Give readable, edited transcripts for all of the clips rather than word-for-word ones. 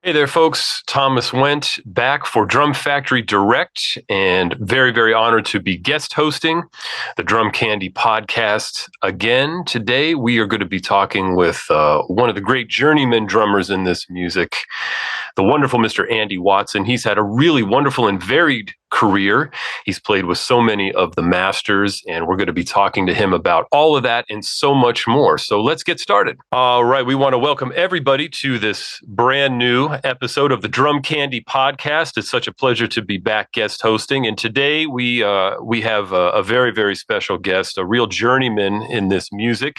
Hey there, folks. Thomas Wendt back for Drum Factory Direct, and very, very honored to be guest hosting the Drum Candy podcast again. Today, we are going to be talking with one of the great journeyman drummers in this music, the wonderful Mr. Andy Watson. He's had a really wonderful and varied career. He's played with so many of the masters, and we're going to be talking to him about all of that and so much more. So let's get started. All right, we want to welcome everybody to this brand new episode of the Drum Candy podcast. It's such a pleasure to be back guest hosting, and today we have a very, very special guest, a real journeyman in this music,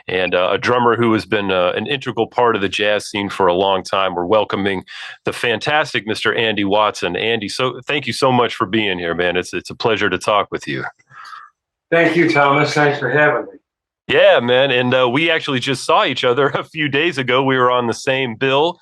and a drummer who has been an integral part of the jazz scene for a long time. We're welcoming the fantastic Mr. Andy Watson. Andy, so thank you so much for being here, man. It's a pleasure to talk with you. Thank you, Thomas. Thanks for having me. Yeah, man. And we actually just saw each other a few days ago. We were on the same bill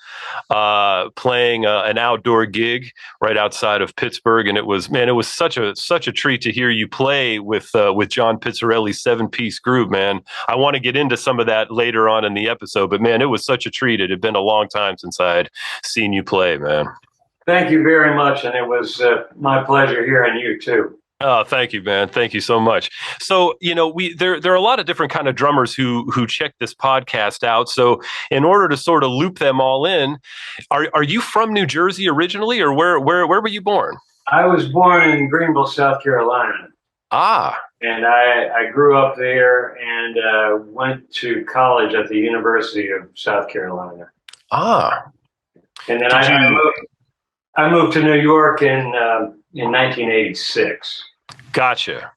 playing an outdoor gig right outside of Pittsburgh. And it was such a treat to hear you play with John Pizzarelli's 7-piece group, man. I want to get into some of that later on in the episode, but man, it was such a treat. It had been a long time since I had seen you play, man. Thank you very much. And it was my pleasure hearing you too. Oh, thank you, man. Thank you so much. So, there are a lot of different kind of drummers who check this podcast out. So, in order to sort of loop them all in, are you from New Jersey originally, or where were you born? I was born in Greenville, South Carolina. Ah. And I grew up there and went to college at the University of South Carolina. Ah. And then I moved to New York in 1986. Gotcha.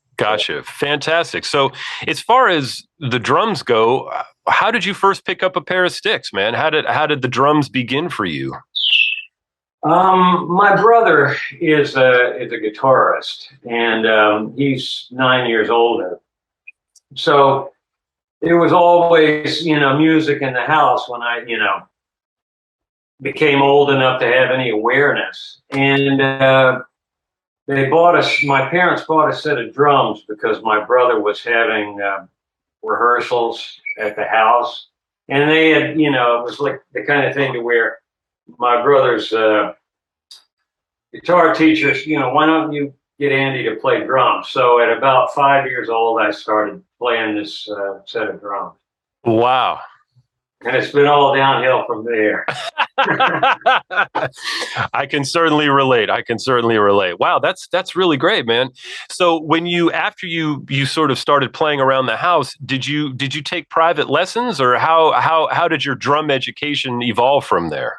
Fantastic. So as far as the drums go, how did you first pick up a pair of sticks, man? How did the drums begin for you? My brother is a guitarist, and he's 9 years older. So there was always, music in the house when I, became old enough to have any awareness. And my parents bought a set of drums because my brother was having rehearsals at the house. And they had, it was like the kind of thing to where my brother's guitar teacher, why don't you get Andy to play drums? So at about 5 years old, I started playing this set of drums. Wow. And it's been all downhill from there. I can certainly relate. Wow, that's really great, man. So after you sort of started playing around the house, did you take private lessons, or how did your drum education evolve from there?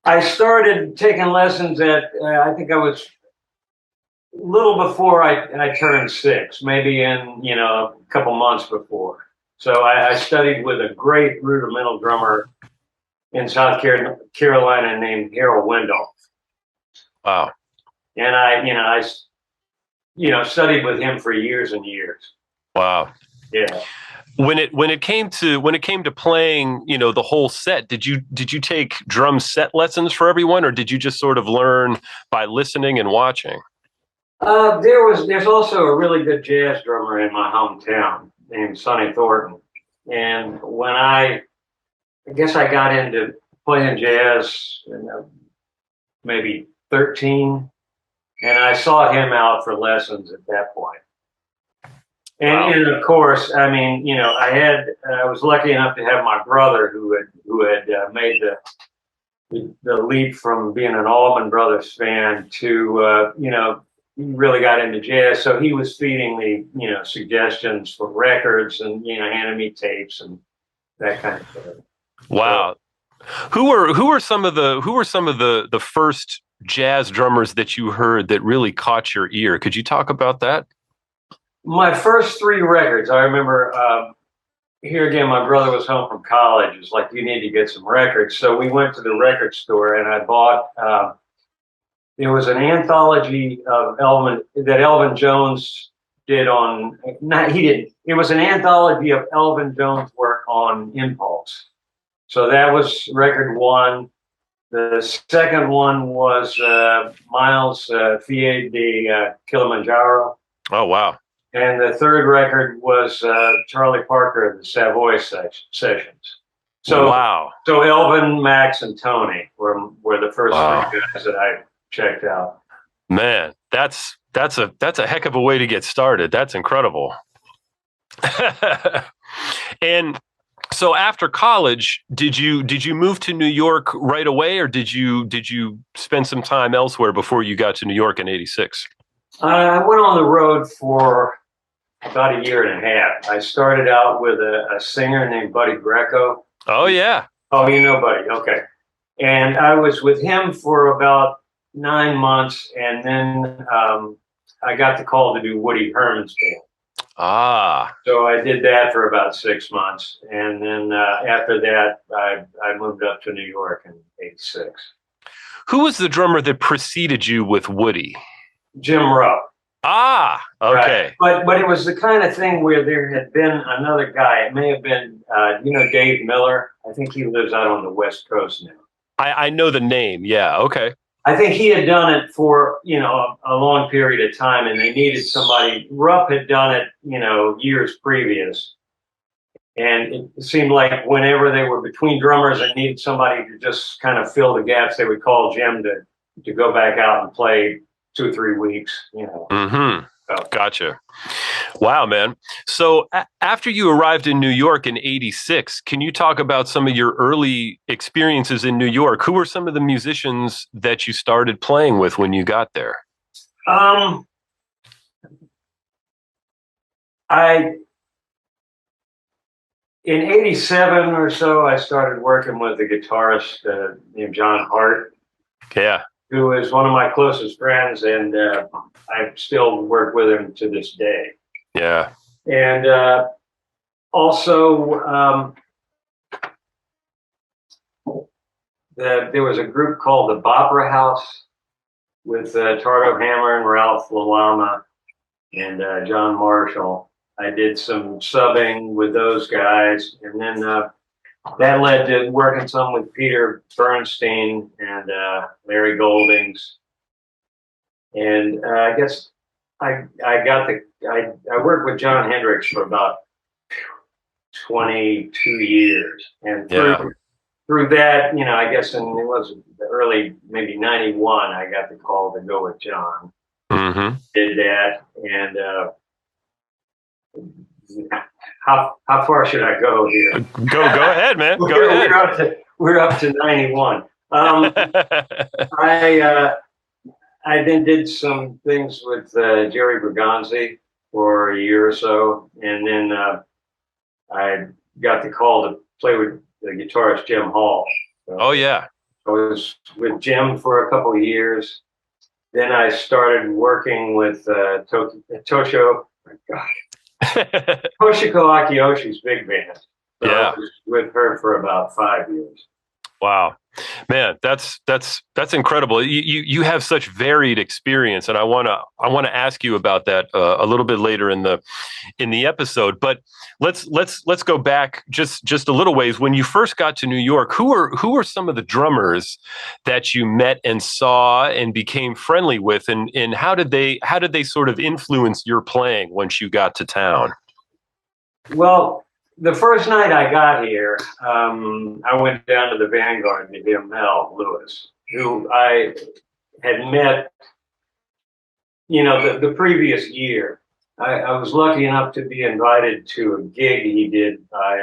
I started taking lessons at I think I was a little before I turned 6, maybe in a couple months before. So I studied with a great rudimental drummer in South Carolina named Harold Wendell. Wow. And I studied with him for years and years. Wow. Yeah. When it came to playing, the whole set, did you take drum set lessons for everyone, or did you just sort of learn by listening and watching? There's also a really good jazz drummer in my hometown named Sonny Thornton. And when I guess I got into playing jazz maybe 13, and I sought him out for lessons at that point. And, wow. And of course, I mean, I was lucky enough to have my brother who had made the leap from being an Allman Brothers fan to he really got into jazz. So he was feeding me, suggestions for records and, handing me tapes and that kind of thing. Wow. Who were some of the first jazz drummers that you heard that really caught your ear? Could you talk about that? My first 3 records, I remember, here again, my brother was home from college. It was like, you need to get some records. So we went to the record store and I bought, there was an anthology of Elvin Jones did on, he didn't, it was an anthology of Elvin Jones' work on Impulse. So that was record 1. The second one was Miles Fie de Kilimanjaro. Oh, wow. And the third record was Charlie Parker of the Savoy Sessions. So, wow. so Elvin, Max, and Tony were the first Wow. three guys that I checked out. Man, that's a heck of a way to get started. That's incredible. And so after college, did you move to New York right away, or did you spend some time elsewhere before you got to New York in '86? I went on the road for about a year and a half. I started out with a singer named Buddy Greco. Oh yeah. Oh, you know Buddy, okay. And I was with him for about 9 months, and then I got the call to do Woody Herman's band. Ah. So I did that for about 6 months, and then after that, I moved up to New York in '86. Who was the drummer that preceded you with Woody? Jim Rowe. Ah, okay. Right. But it was the kind of thing where there had been another guy. It may have been, Dave Miller. I think he lives out on the West Coast now. I know the name. Yeah. Okay. I think he had done it for, a long period of time, and they needed somebody. Rupp had done it, years previous. And it seemed like whenever they were between drummers and needed somebody to just kind of fill the gaps, they would call Jim to go back out and play 2 or 3 weeks, Mm-hmm. So. Gotcha. Wow, man. So after you arrived in New York in '86, can you talk about some of your early experiences in New York? Who were some of the musicians that you started playing with when you got there? In '87 or so, I started working with a guitarist named John Hart. Yeah. Who is one of my closest friends, and I still work with him to this day. Yeah. And also, there was a group called the Bopera House with Tardo Hammer and Ralph Lalama and John Marshall. I did some subbing with those guys, and then that led to working some with Peter Bernstein and Larry Goldings. And I guess I worked with John Hendricks for about 22 years. And through that, I guess it was the early, maybe 91, I got the call to go with John. Mm-hmm. Did that. And how far should I go here? Go ahead, man. Go ahead. We're up to 91. I then did some things with Jerry Bergonzi for a year or so, and then I got the call to play with the guitarist Jim Hall. So oh yeah. I was with Jim for a couple of years. Then I started working with Toshio. My God. Toshiko Akiyoshi's big band. So Yeah. I was with her for about 5 years. Wow, man, that's incredible. You have such varied experience, and I wanna ask you about that a little bit later in the episode. But let's go back just a little ways. When you first got to New York, who were some of the drummers that you met and saw and became friendly with, and how did they sort of influence your playing once you got to town? Well, the first night I got here, I went down to the Vanguard to hear Mel Lewis, who I had met, the previous year. I was lucky enough to be invited to a gig he did by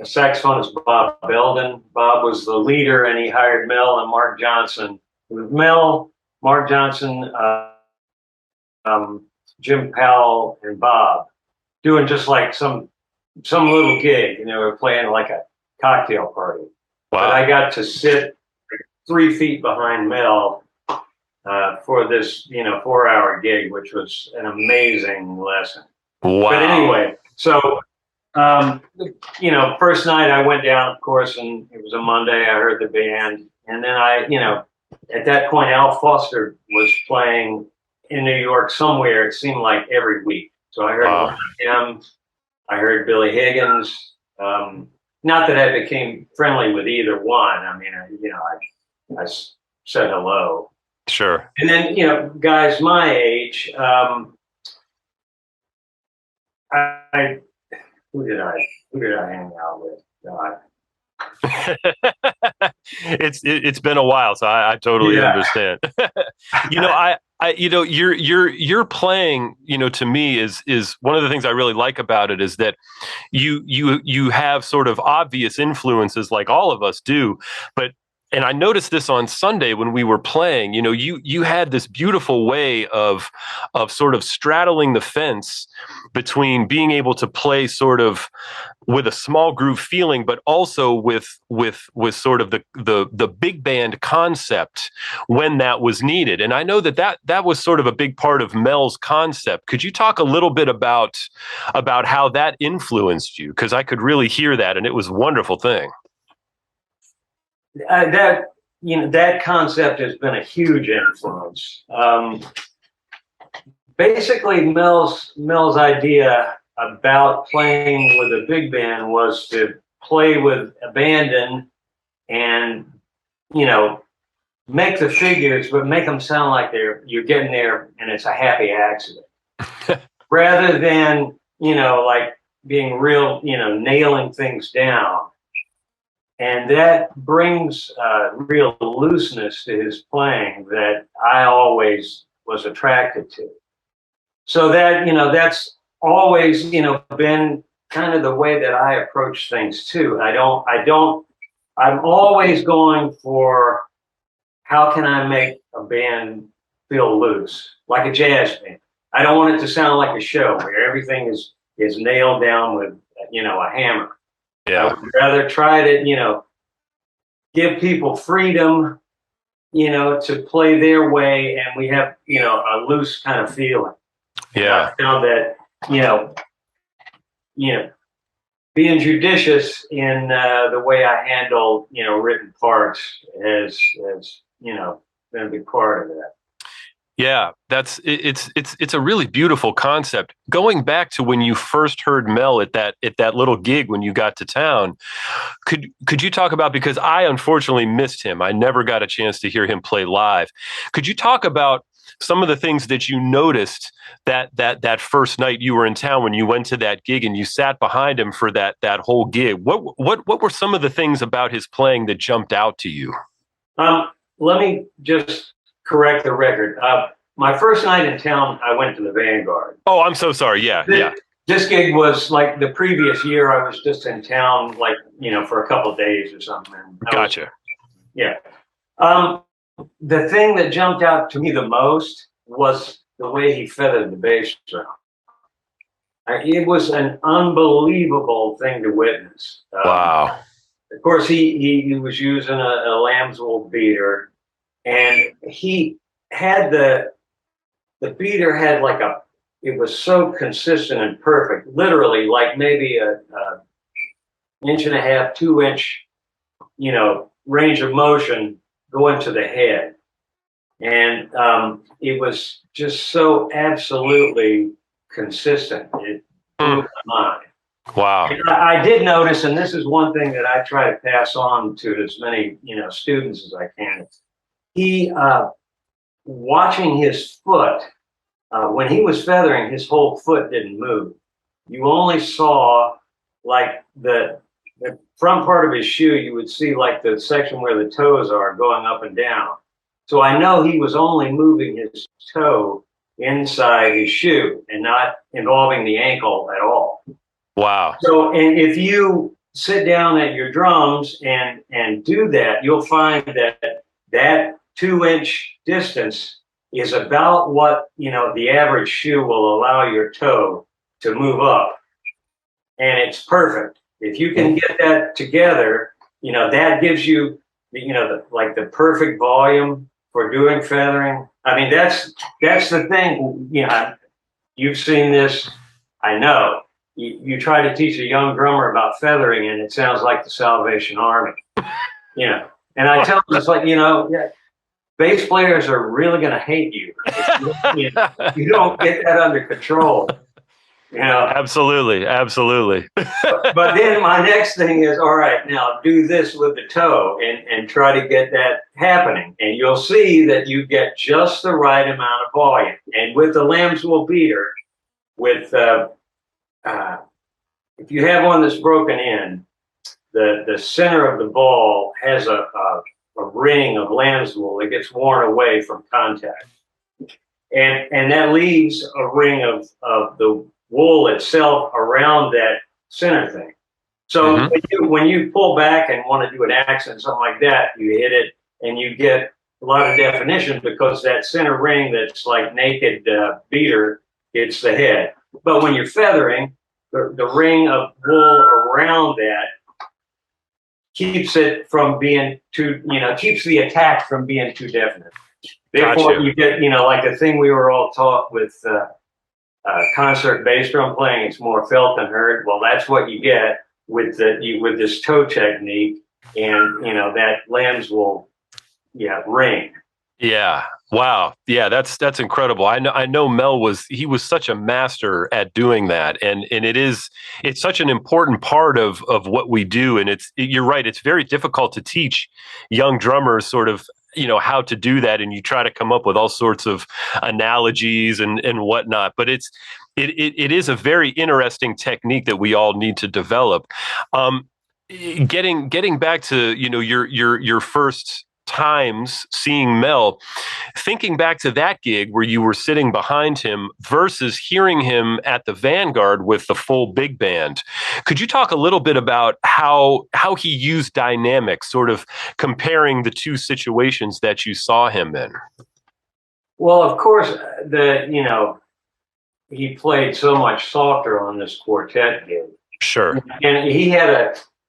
a saxophonist, Bob Belden. Bob was the leader, and he hired Mel and Mark Johnson. With Mel, Mark Johnson, Jim Powell, and Bob, doing just like some little gig, and they were playing like a cocktail party. Wow. But I got to sit 3 feet behind Mel for this, 4-hour gig, which was an amazing lesson. Wow. But anyway, so, first night I went down, of course, and it was a Monday. I heard the band. And then at that point, Al Foster was playing in New York somewhere, it seemed like every week. So I heard him. I heard Billy Higgins. Not that I became friendly with either one. I mean, I said hello. Sure. And then, guys my age, who did I hang out with? God. It's been a while, so I totally understand. You're playing, to me is one of the things I really like about it is that you have sort of obvious influences like all of us do, but and I noticed this on Sunday when we were playing, you had this beautiful way of sort of straddling the fence between being able to play sort of with a small groove feeling, but also with sort of the big band concept when that was needed. And I know that was sort of a big part of Mel's concept. Could you talk a little bit about how that influenced you? Because I could really hear that, and it was a wonderful thing. That concept has been a huge influence. Basically, Mel's idea about playing with a big band was to play with abandon and make the figures, but make them sound like you're getting there and it's a happy accident, rather than like being real, nailing things down. And that brings real looseness to his playing that I always was attracted to. So that, that's always, been kind of the way that I approach things too. I'm always going for how can I make a band feel loose, like a jazz band. I don't want it to sound like a show where everything is nailed down with, a hammer. Yeah. I would rather try to, give people freedom, to play their way, and we have, a loose kind of feeling. Yeah. I found that, being judicious in the way I handle, written parts has been a big part of that. Yeah, it's a really beautiful concept. Going back to when you first heard Mel at that little gig when you got to town, could you talk about, because I unfortunately missed him. I never got a chance to hear him play live. Could you talk about some of the things that you noticed that first night you were in town when you went to that gig and you sat behind him for that whole gig? What were some of the things about his playing that jumped out to you? Let me just correct the record. My first night in town, I went to the Vanguard. Oh, I'm so sorry. Yeah. This gig was like the previous year. I was just in town, like, for a couple of days or something. Gotcha. Yeah. The thing that jumped out to me the most was the way he feathered the bass drum. It was an unbelievable thing to witness. Wow. Of course, he was using a lamb's wool beater, and he had the beater had like it was so consistent and perfect, literally like maybe a 1.5 to 2 inch, range of motion going to the head. And it was just so absolutely consistent. It blew my mind. Wow. I did notice, and this is one thing that I try to pass on to as many, students as I can. He, watching his foot, when he was feathering, his whole foot didn't move. You only saw like the front part of his shoe. You would see like the section where the toes are going up and down. So I know he was only moving his toe inside his shoe and not involving the ankle at all. Wow. So, and if you sit down at your drums and do that, you'll find that 2 inch distance is about what, the average shoe will allow your toe to move up. And it's perfect. If you can get that together, that gives you, the perfect volume for doing feathering. I mean, that's the thing. You've seen this, I know. You try to teach a young drummer about feathering, and it sounds like the Salvation Army. And I tell them, it's like, bass players are really going to hate you if you don't get that under control. Absolutely. But then my next thing is, all right, now do this with the toe and try to get that happening. And you'll see that you get just the right amount of volume. And with the lamb's wool beater, with if you have one that's broken in, the center of the ball has a ring of lamb's wool that gets worn away from contact. And that leaves a ring of the wool itself around that center thing. So when you pull back and want to do an accent, something like that, you hit it and you get a lot of definition because that center ring that's like naked beater hits the head. But when you're feathering, the ring of wool around that keeps it from being too, keeps the attack from being too definite. Therefore, you get, like the thing we were all taught with concert bass drum playing, it's more felt than heard. Well, that's what you get with this toe technique and, that lamb's wool, ring. Yeah. Wow. Yeah, that's incredible. I know Mel was such a master at doing that. And it's such an important part of what we do. And you're right. It's very difficult to teach young drummers sort of, how to do that. And you try to come up with all sorts of analogies and whatnot. But it is a very interesting technique that we all need to develop. Getting back to, your first times seeing Mel, thinking back to that gig where you were sitting behind him versus hearing him at the Vanguard with the full big band. Could you talk a little bit about how he used dynamics, sort of comparing the two situations that you saw him in? Well, of course, he played so much softer on this quartet gig. Sure. And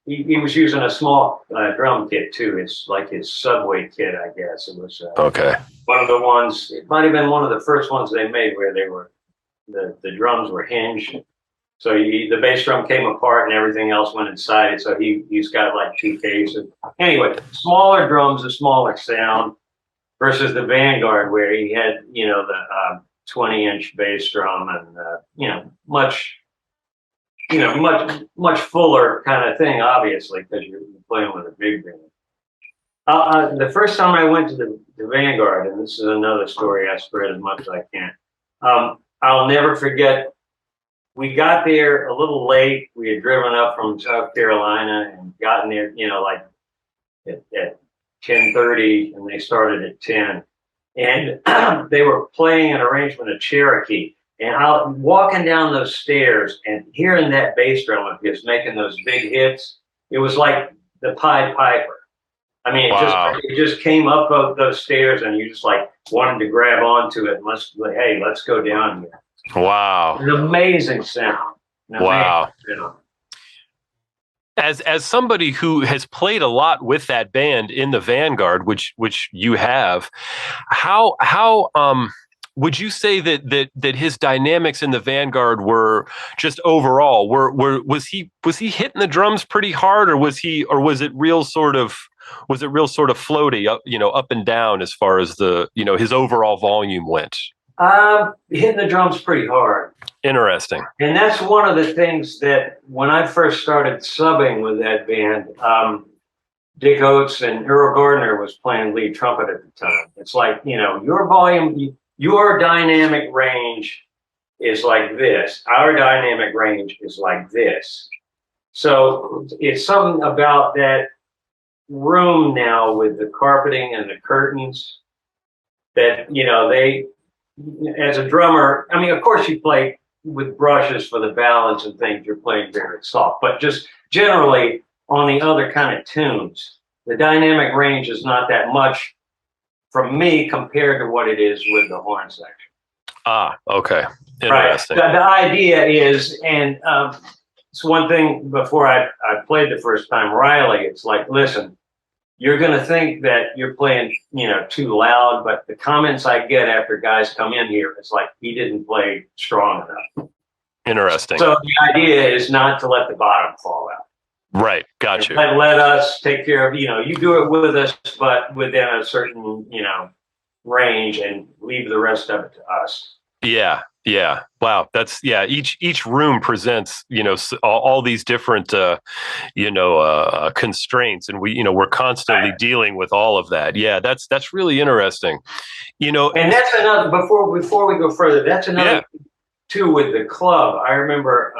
he was using a small drum kit too. It's like his Subway kit, I guess. It was okay. One of the ones. It might have been one of the first ones they made where they were the drums were hinged. So the bass drum came apart and everything else went inside it. So he's got like two cases. Anyway, smaller drums, a smaller sound versus the Vanguard where he had the 20-inch bass drum and much fuller kind of thing, obviously, because you're playing with a big band. The first time I went to the Vanguard, and this is another story I spread as much as I can, I'll never forget, we got there a little late. We had driven up from South Carolina and gotten there, like at 10:30, and they started at 10. And they were playing an arrangement of Cherokee. And walking down those stairs and hearing that bass drum of his making those big hits, it was like the Pied Piper. I mean, it just came up those stairs, and you just like wanted to grab onto it and let's go down here. Wow, an amazing sound. Wow. As somebody who has played a lot with that band in the Vanguard, which you have, how would you say that his dynamics in the Vanguard were just overall was he hitting the drums pretty hard, or was it real sort of floaty up and down as far as the his overall volume went? Hitting the drums pretty hard. Interesting. And that's one of the things that when I first started subbing with that band, Dick Oates and Earl Gardner was playing lead trumpet at the time. It's like, your volume, your dynamic range is like this. Our dynamic range is like this. So it's something about that room now with the carpeting and the curtains that, they, as a drummer, I mean, of course you play with brushes for the balance and things, you're playing very soft, but just generally on the other kind of tunes, the dynamic range is not that much from me compared to what it is with the horn section. Ah, okay. Interesting. Right. The idea is, and it's one thing before I played the first time, Riley, it's like, listen, you're going to think that you're playing, too loud, but the comments I get after guys come in here, it's like, he didn't play strong enough. Interesting. So the idea is not to let the bottom fall out. Right. Gotcha. Let us take care of, you do it with us, but within a certain, range, and leave the rest of it to us. Yeah. Yeah. Wow. That's each room presents, all these different, constraints, and we're constantly dealing with all of that. Yeah. That's really interesting. And that's another, before we go further, that's another too with the club. I remember,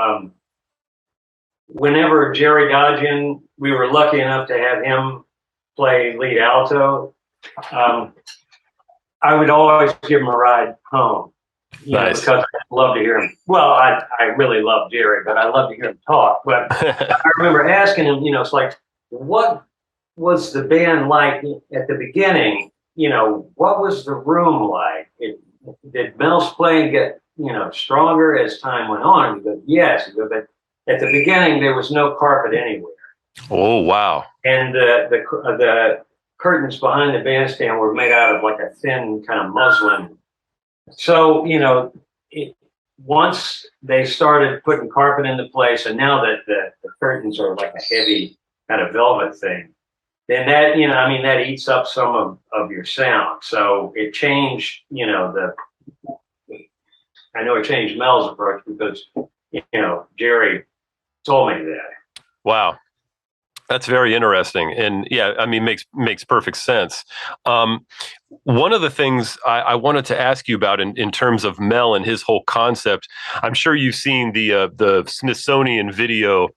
whenever Jerry Dodgen, we were lucky enough to have him play lead alto, I would always give him a ride home, Nice. because I love to hear him. Well, I really love Jerry, but I love to hear him talk. But I remember asking him, it's like, what was the band like at the beginning? What was the room like? Did Mel's playing get, stronger as time went on? He goes, yes. He goes, but at the beginning, there was no carpet anywhere. Oh, wow. And the curtains behind the bandstand were made out of like a thin kind of muslin. So, once they started putting carpet into place, and now that the curtains are like a heavy kind of velvet thing, then that, that eats up some of your sound. So it changed, I know it changed Mel's approach because, Jerry told me that. Wow. That's very interesting. And yeah, I mean, makes perfect sense. One of the things I wanted to ask you about in terms of Mel and his whole concept, I'm sure you've seen the Smithsonian video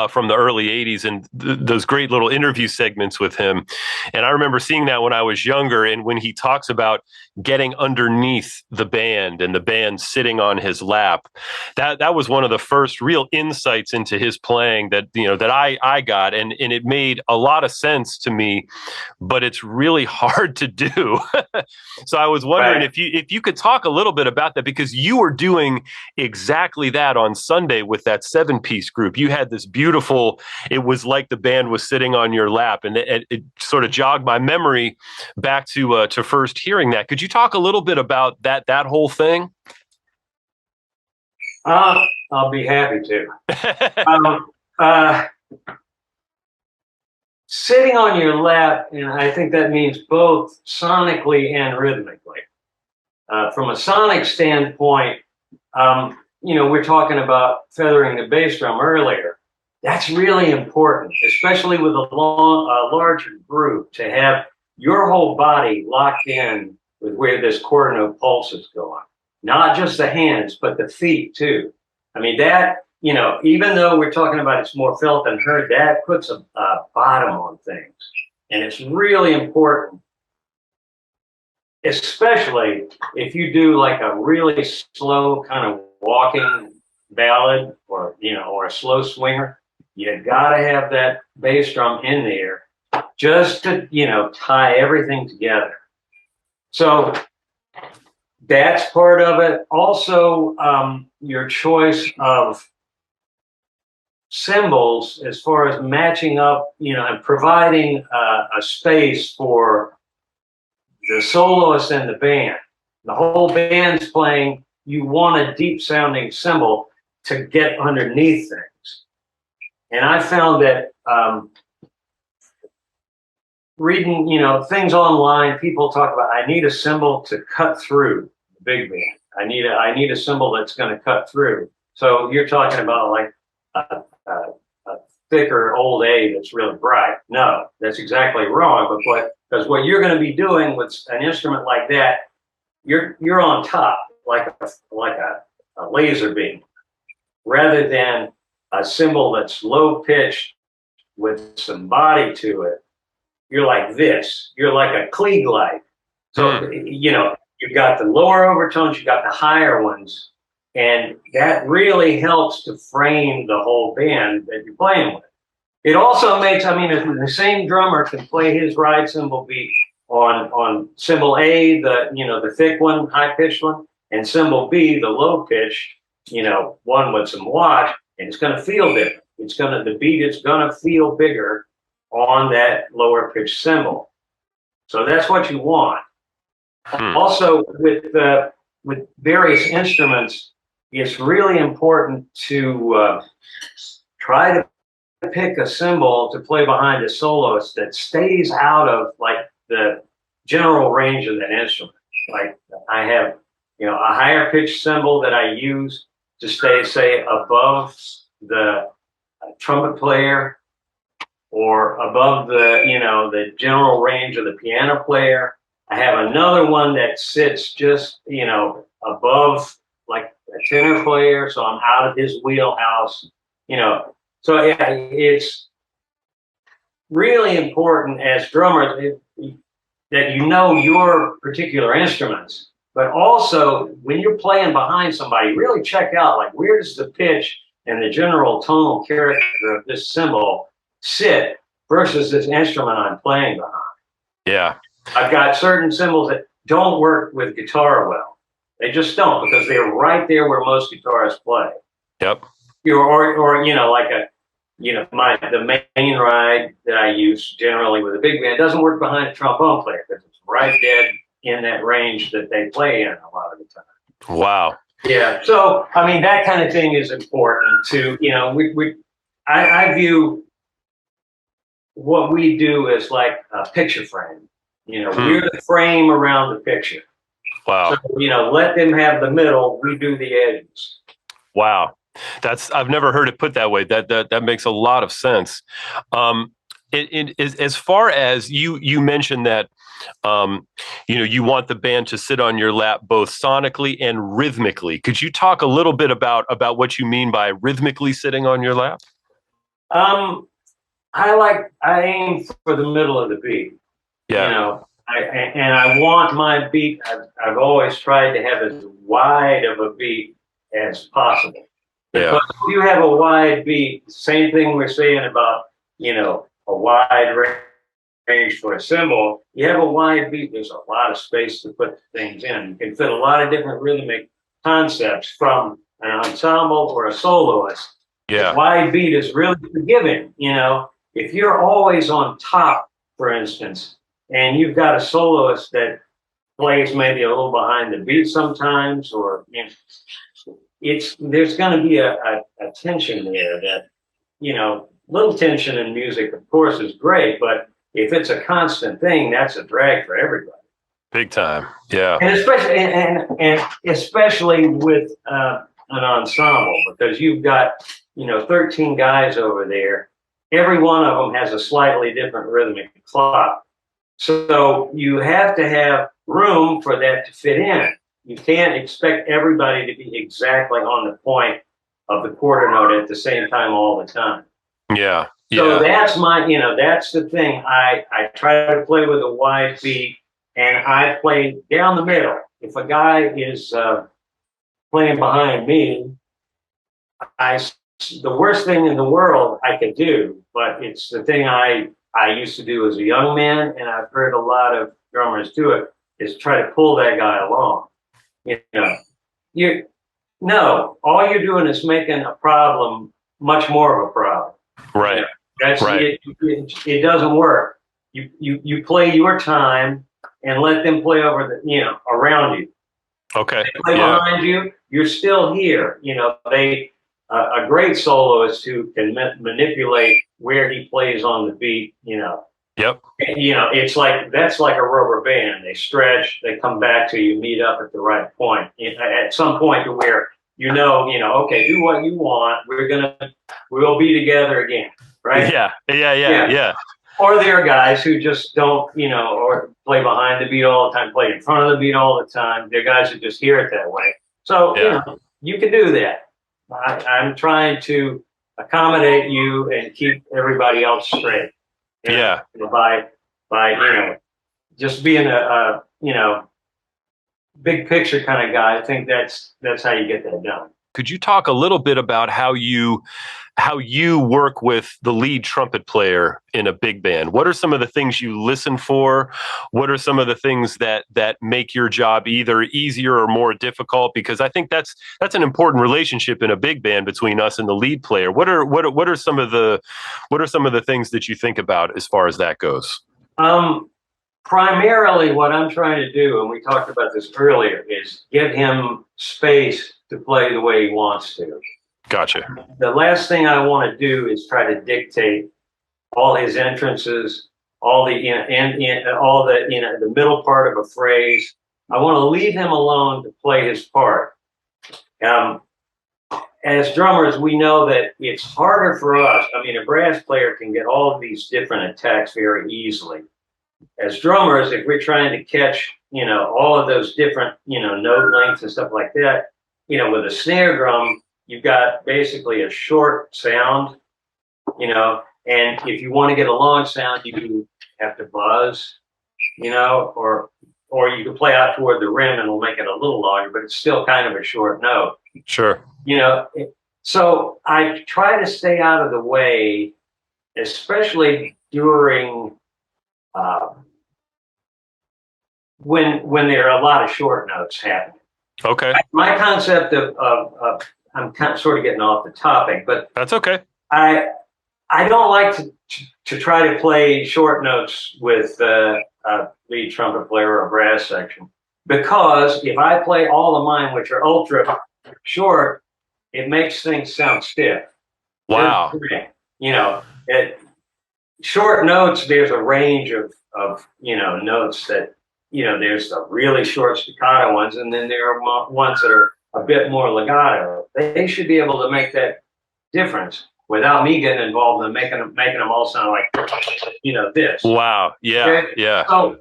from the early 80s and those great little interview segments with him. And I remember seeing that when I was younger, and when he talks about getting underneath the band and the band sitting on his lap, that was one of the first real insights into his playing that I got, and it made a lot of sense to me, but it's really hard to do. So I was wondering if you could talk a little bit about that, because you were doing exactly that on Sunday with that 7-piece group. You had this beautiful, it was like the band was sitting on your lap, and it sort of jogged my memory back to first hearing that. Could you talk a little bit about that whole thing? I'll be happy to. Sitting on your lap, and I think that means both sonically and rhythmically. From a sonic standpoint, we're talking about feathering the bass drum earlier. That's really important, especially with a larger group, to have your whole body locked in with where this quarter note pulse is going. Not just the hands, but the feet too. I mean, that, even though we're talking about it's more felt than heard, that puts a bottom on things. And it's really important, especially if you do like a really slow kind of walking ballad or a slow swinger. You gotta have that bass drum in there just to, tie everything together. So that's part of it. Also, your choice of cymbals as far as matching up, and providing a space for the soloist and the band. The whole band's playing. You want a deep sounding cymbal to get underneath things. And I found that reading, things online, people talk about, I need a cymbal to cut through the big band. I need a cymbal that's going to cut through. So you're talking about like a thicker old A that's really bright. No, that's exactly wrong. Because what you're going to be doing with an instrument like that, you're on top like a laser beam, rather than a cymbal that's low pitched with some body to it. You're like this. You're like a Klieg light. So you've got the lower overtones, you've got the higher ones, and that really helps to frame the whole band that you're playing with. It also makes, if the same drummer can play his ride cymbal beat on cymbal A, the thick one, high pitched one, and cymbal B, the low pitched, one with some watch, and it's going to feel different. The beat is going to feel bigger on that lower pitched cymbal. So that's what you want. Also, with various instruments, it's really important to try to pick a cymbal to play behind a soloist that stays out of like the general range of that instrument. Like I have, a higher pitched cymbal that I use to stay, say, above the trumpet player, or above the general range of the piano player. I have another one that sits just, above like a tenor player, so I'm out of his wheelhouse, So yeah, it's really important as drummers that you know your particular instruments, but also when you're playing behind somebody, really check out like where does the pitch and the general tonal character of this cymbal sit versus this instrument I'm playing behind. Yeah. I've got certain cymbals that don't work with guitar well. They just don't because they're right there where most guitarists play. Yep. Or you know, like the main ride that I use generally with a big band doesn't work behind a trombone player because it's right dead in that range that they play in a lot of the time. Wow. Yeah. So I mean that kind of thing is important to, you know, I view what we do as like a picture frame. You know, we're the frame around the picture. Wow. So, you know, let them have the middle, we do the edges. Wow. I've never heard it put that way. That makes a lot of sense. As far as you mentioned that, you know, you want the band to sit on your lap both sonically and rhythmically. Could you talk a little bit about what you mean by rhythmically sitting on your lap? I aim for the middle of the beat. Yeah. You know, I want my beat. I've always tried to have as wide of a beat as possible. Yeah. But if you have a wide beat, same thing we're saying about, you know, a wide range for a cymbal. You have a wide beat, there's a lot of space to put things in. You can fit a lot of different rhythmic concepts from an ensemble or a soloist. Yeah. The wide beat is really forgiving. You know, if you're always on top, for instance, and you've got a soloist that plays maybe a little behind the beat sometimes, or you know, there's going to be a tension there that, you know, little tension in music, of course, is great, but if it's a constant thing, that's a drag for everybody. Big time. Yeah. And especially with an ensemble, because you've got, you know, 13 guys over there. Every one of them has a slightly different rhythmic clock. So you have to have room for that to fit in. You can't expect everybody to be exactly on the point of the quarter note at the same time all the time. Yeah. So that's you know, that's the thing. I try to play with a wide beat and I play down the middle. If a guy is playing behind me, the worst thing in the world I could do, but it's the thing I used to do as a young man, and I've heard a lot of drummers do it, is try to pull that guy along. You know, all you're doing is making a problem much more of a problem. Right. You know, that's right. It doesn't work. You play your time and let them play over the, you know, around you. Okay. They play behind you, you're still here. You know, a great soloist who can manipulate where he plays on the beat, you know. Yep. You know, it's like, that's like a rubber band. They stretch, they come back to you, meet up at the right point. At some point to where, you know, okay, do what you want. We'll be together again. Right? Yeah. Or there are guys who just don't, you know, or play behind the beat all the time, play in front of the beat all the time. They're guys who just hear it that way. So, you know, you can do that. I'm trying to accommodate you and keep everybody else straight. Yeah. By you know, just being a you know, big picture kind of guy. I think that's how you get that done. Could you talk a little bit about how you work with the lead trumpet player in a big band? What are some of the things you listen for? What are some of the things that make your job either easier or more difficult? Because I think that's an important relationship in a big band between us and the lead player. What are some of the things that you think about as far as that goes? Primarily what I'm trying to do, and we talked about this earlier, is give him space to play the way he wants to. Gotcha. The last thing I want to do is try to dictate all his entrances, all the the middle part of a phrase. I want to leave him alone to play his part. As drummers, we know that it's harder for us. I mean, a brass player can get all of these different attacks very easily. As drummers, if we're trying to catch, you know, all of those different, you know, note lengths and stuff like that, you know, with a snare drum, you've got basically a short sound you know, and if you want to get a long sound, you have to buzz, you know, or you can play out toward the rim and it'll make it a little longer, but it's still kind of a short note. Sure. You know, so I try to stay out of the way, especially during when there are a lot of short notes happening. Okay. My concept of I'm kind of sort of getting off the topic, but that's okay. I don't like to try to play short notes with a lead trumpet player or a brass section, because if I play all of mine, which are ultra short, it makes things sound stiff. Wow. You know, short notes, there's a range of you know, notes that, you know, there's the really short staccato ones, and then there are ones that are a bit more legato. They should be able to make that difference without me getting involved in making them all sound like, you know, this. Wow. Yeah. Okay? Yeah. So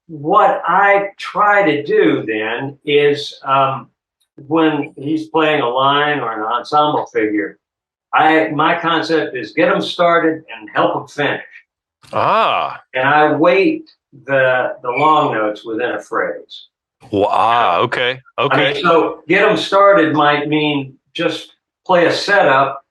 what I try to do then is when he's playing a line or an ensemble figure, my concept is get them started and help them finish. Ah. And I weight the long notes within a phrase. Wow. Okay. Okay. I mean, so get them started might mean just play a setup,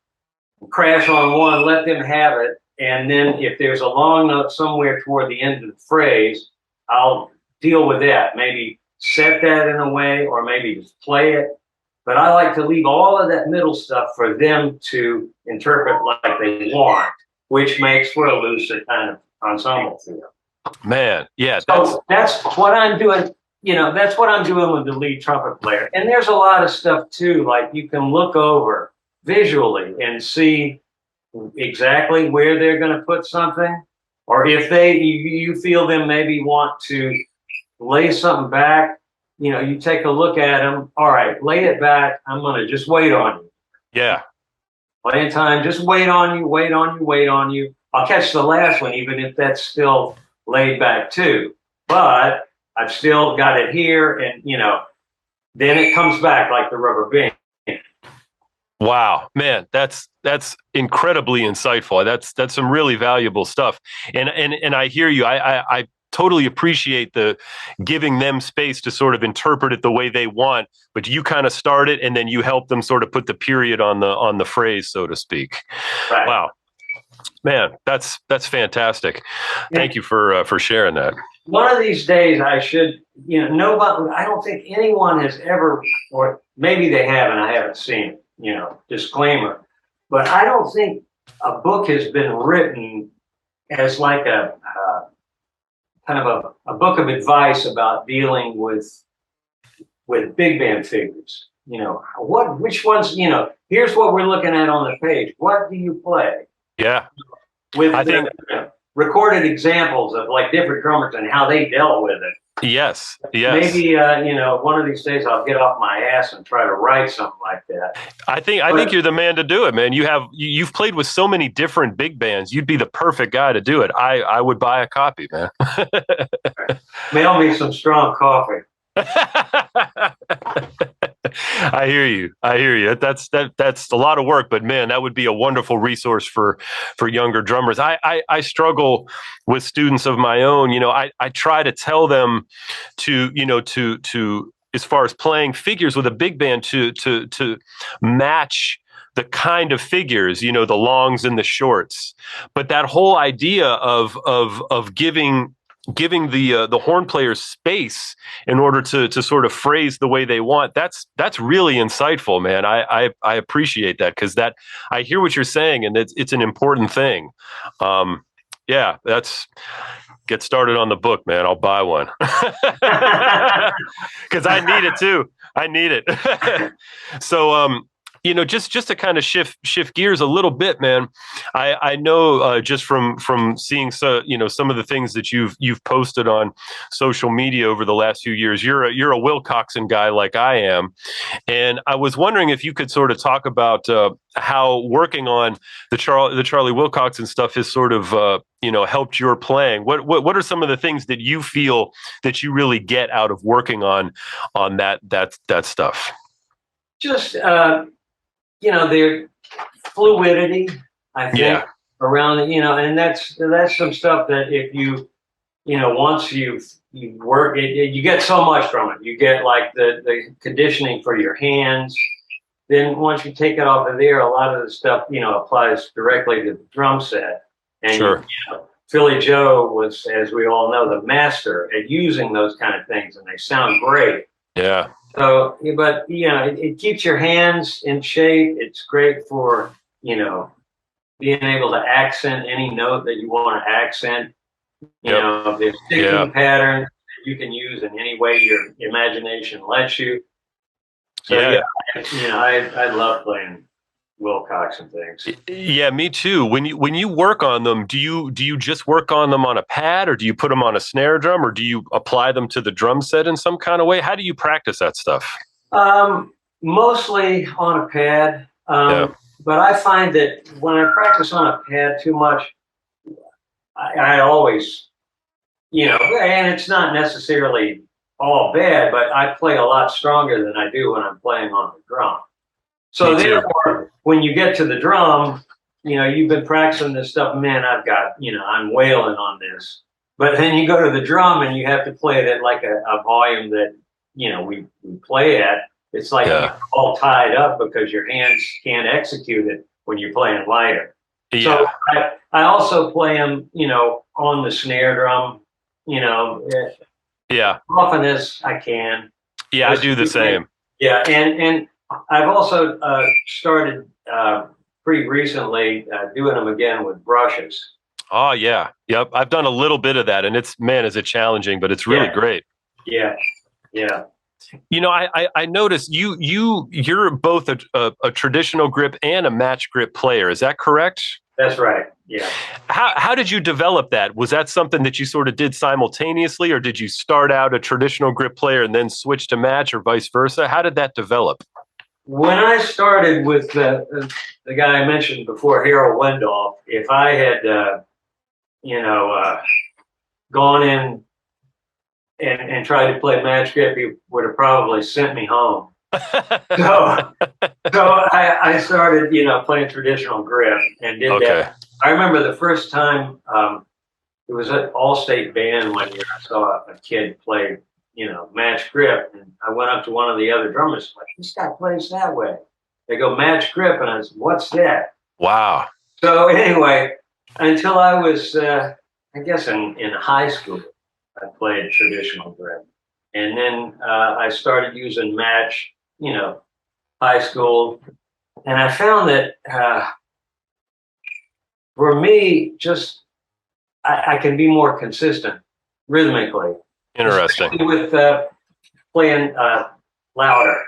crash on one, let them have it, and then if there's a long note somewhere toward the end of the phrase, I'll deal with that. Maybe set that in a way, or maybe just play it. But I like to leave all of that middle stuff for them to interpret like they want, which makes for a looser kind of ensemble feel. Man, yeah. So that's what I'm doing. You know, that's what I'm doing with the lead trumpet player. And there's a lot of stuff too, like you can look over visually and see exactly where they're going to put something, or if you feel them maybe want to lay something back, you know, you take a look at them. All right, lay it back. I'm going to just wait on you. Yeah. Playing time, just wait on you, wait on you, wait on you. I'll catch the last one, even if that's still laid back too. But I've still got it here, and, you know, then it comes back like the rubber band. Wow, man, that's incredibly insightful. That's some really valuable stuff. And I hear you. I totally appreciate the giving them space to sort of interpret it the way they want, but you kind of start it and then you help them sort of put the period on the phrase, so to speak. Right. Wow. Man, that's fantastic. Thank you for sharing that. One of these days I should, you know, nobody, I don't think anyone has ever, or maybe they have and I haven't seen it, you know, disclaimer, but I don't think a book has been written as like a kind of a book of advice about dealing with big band figures. You know, which ones, you know, here's what we're looking at on the page. What do you play? Yeah. With recorded examples of like different drummers and how they dealt with it. Yes. Yes. Maybe you know, one of these days I'll get off my ass and try to write something like that. I think you're the man to do it, man. You've played with so many different big bands. You'd be the perfect guy to do it. I would buy a copy, man. Mail me some strong coffee. I hear you. That's a lot of work, but man, that would be a wonderful resource for younger drummers. I struggle with students of my own. You know, I try to tell them to, you know, to as far as playing figures with a big band to match the kind of figures, you know, the longs and the shorts. But that whole idea of giving the horn players space in order to sort of phrase the way they want, that's really insightful, man. I appreciate that, because that I hear what you're saying, and it's an important thing. Yeah, get started on the book, man. I'll buy one because I need it too. I need it. So you know, just to kind of shift gears a little bit, man. I know just from seeing some of the things that you've posted on social media over the last few years. You're a Wilcoxon guy like I am, and I was wondering if you could sort of talk about how working on the Charlie Wilcoxon stuff has sort of helped your playing. What are some of the things that you feel that you really get out of working on that stuff? Just their fluidity, I think around, and that's some stuff that if you, once you work it, you get so much from it. You get like the conditioning for your hands. Then once you take it off of there, a lot of the stuff, applies directly to the drum set. And Sure. Philly Joe was, as we all know, the master at using those kind of things, and they sound great. Yeah. So, but it keeps your hands in shape. It's great for, being able to accent any note that you want to accent. There's sticking patterns that you can use in any way your imagination lets you. So I love playing Wilcox and things. Yeah, me too. When you work on them, do you just work on them on a pad, or do you put them on a snare drum, or do you apply them to the drum set in some kind of way? How do you practice that stuff? Mostly on a pad. But I find that when I practice on a pad too much, I always, and it's not necessarily all bad, but I play a lot stronger than I do when I'm playing on the drum. So therefore, when you get to the drum, you've been practicing this stuff, man, I've got, I'm wailing on this. But then you go to the drum and you have to play it at like a volume that, we play at. It's like you're all tied up because your hands can't execute it when you're playing lighter. Yeah. So I also play them, on the snare drum, often as I can. Yeah, I do the same. Yeah, and I've also started pretty recently doing them again with brushes. Oh yeah, yep. I've done a little bit of that, and is it challenging, but it's really great. Yeah. I noticed you're both a traditional grip and a match grip player. Is that correct? That's right. Yeah. How did you develop that? Was that something that you sort of did simultaneously, or did you start out a traditional grip player and then switch to match, or vice versa? How did that develop? When I started with the guy I mentioned before, Harold Wendolf, if I had, gone in and tried to play match grip, he would have probably sent me home. So I started, playing traditional grip and did that. I remember the first time, it was at All-State Band one year. I saw a kid play, match grip, and I went up to one of the other drummers, like, this guy plays that way. They go match grip, and I said, what's that? Wow. So anyway, until I was, I guess in high school, I played traditional grip. And then I started using match, high school. And I found that for me, just I can be more consistent rhythmically. Interesting. With playing louder.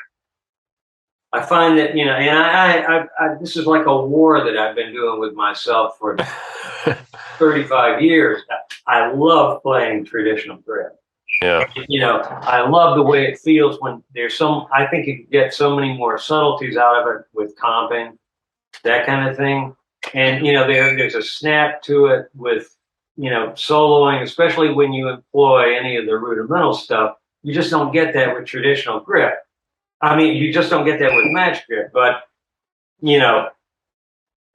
I find that, and I this is like a war that I've been doing with myself for 35 years. I love playing traditional grip. Yeah. I love the way it feels when there's I think you can get so many more subtleties out of it with comping, that kind of thing. And, there's a snap to it with, soloing, especially when you employ any of the rudimental stuff. You just don't get that with traditional grip. I mean, you just don't get that with match grip. But,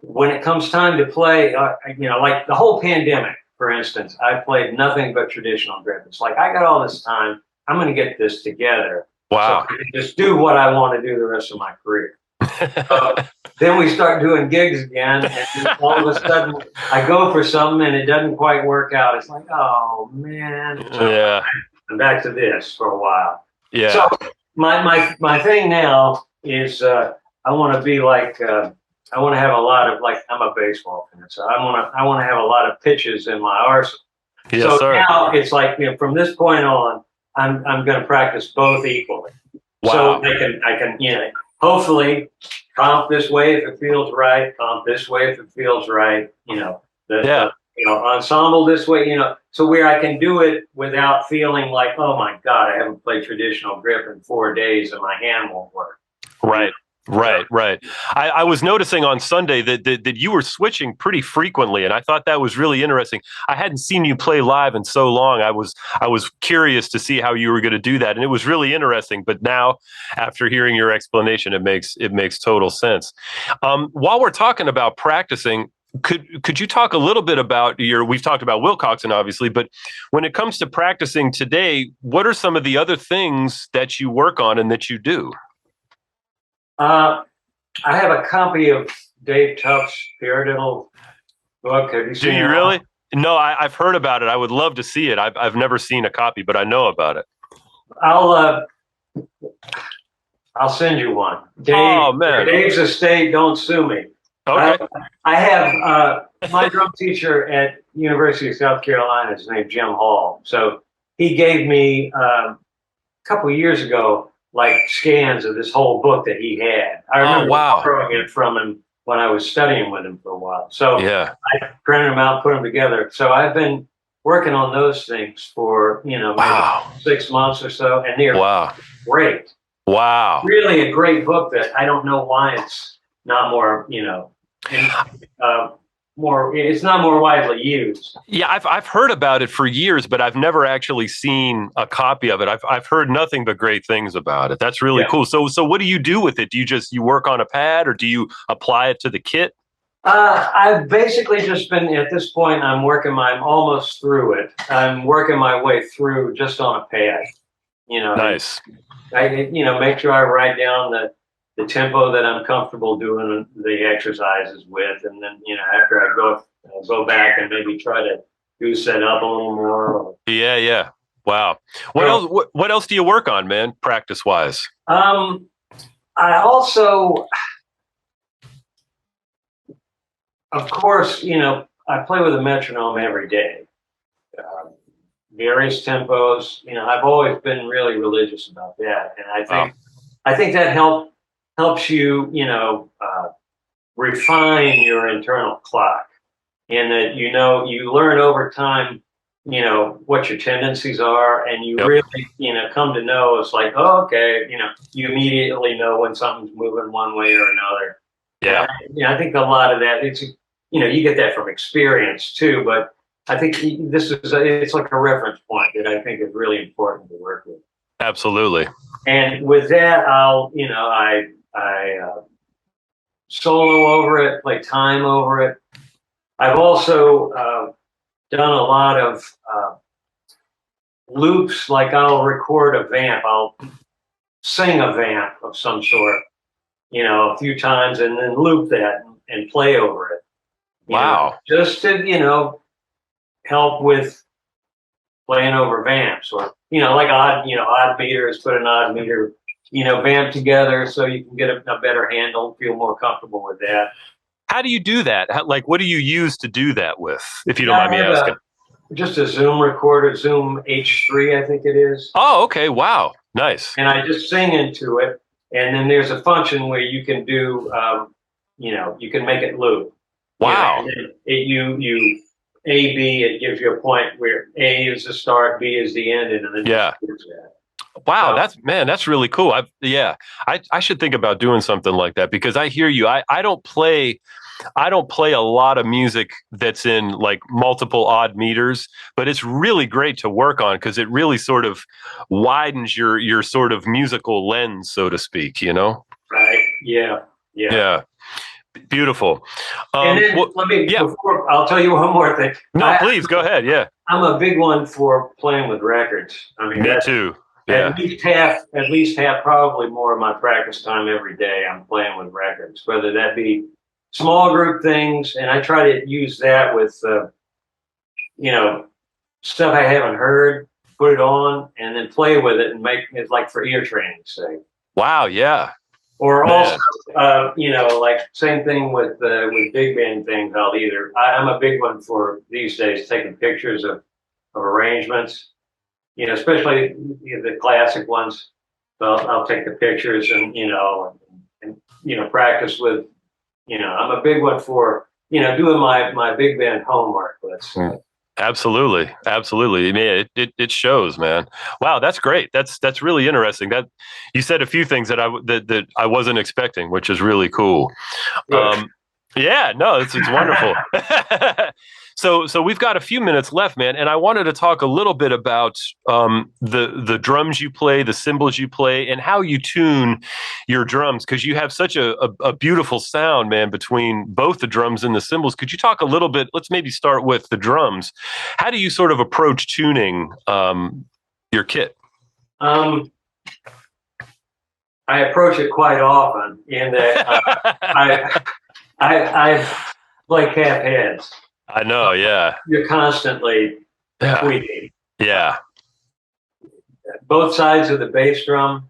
when it comes time to play, like the whole pandemic, for instance, I played nothing but traditional grip. It's like, I got all this time. I'm going to get this together. Wow. So I can just do what I want to do the rest of my career. Then we start doing gigs again, and all of a sudden I go for something and it doesn't quite work out. It's like, oh man. So I'm back to this for a while. Yeah. So my thing now is I want to be like I want to have a lot of, like, I'm a baseball fan, so I want to have a lot of pitches in my arsenal. Yes, so sir. Now it's like, from this point on, I'm going to practice both equally. Wow. So I can hopefully comp this way if it feels right, comp this way if it feels right, the ensemble this way, so where I can do it without feeling like, oh my God, I haven't played traditional grip in 4 days and my hand won't work. Right. Right. I was noticing on Sunday that you were switching pretty frequently, and I thought that was really interesting. I hadn't seen you play live in so long. I was curious to see how you were going to do that, and it was really interesting. But now, after hearing your explanation, it makes total sense. While we're talking about practicing, Could you talk a little bit about we've talked about Wilcox, obviously, but when it comes to practicing today, what are some of the other things that you work on and that you do? I have a copy of Dave Tuff's Pyramidal book. Have you seen it? Do you really? No, I've heard about it. I would love to see it. I've never seen a copy, but I know about it. I'll send you one. Dave, oh man, Dave's estate. Don't sue me. Okay. I have my drum teacher at University of South Carolina is named Jim Hall. So he gave me a couple of years ago, like scans of this whole book that he had. I remember borrowing it from him when I was studying with him for a while. So yeah, I printed them out, put them together. So I've been working on those things for, maybe 6 months or so. And they're great. Wow. Really a great book that I don't know why it's not more, it's not more widely used. Yeah, I've heard about it for years, but I've never actually seen a copy of it. I've heard nothing but great things about it. That's really cool. So what do you do with it? Do you work on a pad, or do you apply it to the kit? I've basically just been, at this point, I'm almost through it. I'm working my way through just on a pad. Nice. I make sure I write down the tempo that I'm comfortable doing the exercises with, and then after I'll go back and maybe try to goose that up a little more. Yeah. Wow. What else do you work on, man? Practice wise. I also, of course, I play with a metronome every day. Various tempos. I've always been really religious about that, and I think that helps you, refine your internal clock, in that you learn over time, what your tendencies are, and you really, come to know. It's like, oh, okay, you immediately know when something's moving one way or another. Yeah, and, I think a lot of that, it's you get that from experience too, but I think it's like a reference point that I think is really important to work with. Absolutely. And with that, I solo over it, play time over it. I've also done a lot of loops, like I'll record a vamp, I'll sing a vamp of some sort, a few times, and then loop that and play over it. Just to, help with playing over vamps, or like odd meters, put an odd meter vamp together so you can get a better handle, feel more comfortable with that. How do you do that? What do you use to do that with, if you don't mind me asking? Just a Zoom recorder, Zoom H3, I think it is. Oh, okay. Wow. Nice. And I just sing into it, and then there's a function where you can do, you can make it loop. Wow. You A, B, it gives you a point where A is the start, B is the end, and then Wow, that's really cool. I should think about doing something like that, because I hear you. I don't play a lot of music that's in like multiple odd meters, but it's really great to work on, because it really sort of widens your sort of musical lens, so to speak, Right. Yeah. Beautiful. And then before, I'll tell you one more thing. No, please go ahead. Yeah. I'm a big one for playing with records. I mean, me too. Yeah. At least half, probably more of my practice time every day, I'm playing with records, whether that be small group things. And I try to use that with, stuff I haven't heard, put it on, and then play with it and make it, like for ear training's sake. Wow. Yeah. Or also, like same thing with big band things. I'm a big one for these days, taking pictures of arrangements, especially the classic ones. So I'll take the pictures and practice with, I'm a big one for, doing my big band homework. Absolutely. Man, it shows, man. Wow, that's great. That's really interesting. That you said a few things that I wasn't expecting, which is really cool. Good. Yeah, no, it's wonderful. So we've got a few minutes left, man, and I wanted to talk a little bit about the drums you play, the cymbals you play, and how you tune your drums, because you have such a beautiful sound, man, between both the drums and the cymbals. Could you talk a little bit? Let's maybe start with the drums. How do you sort of approach tuning your kit? I approach it quite often in that I play calf heads. I know, yeah. You're constantly tweaking. Yeah. Both sides of the bass drum,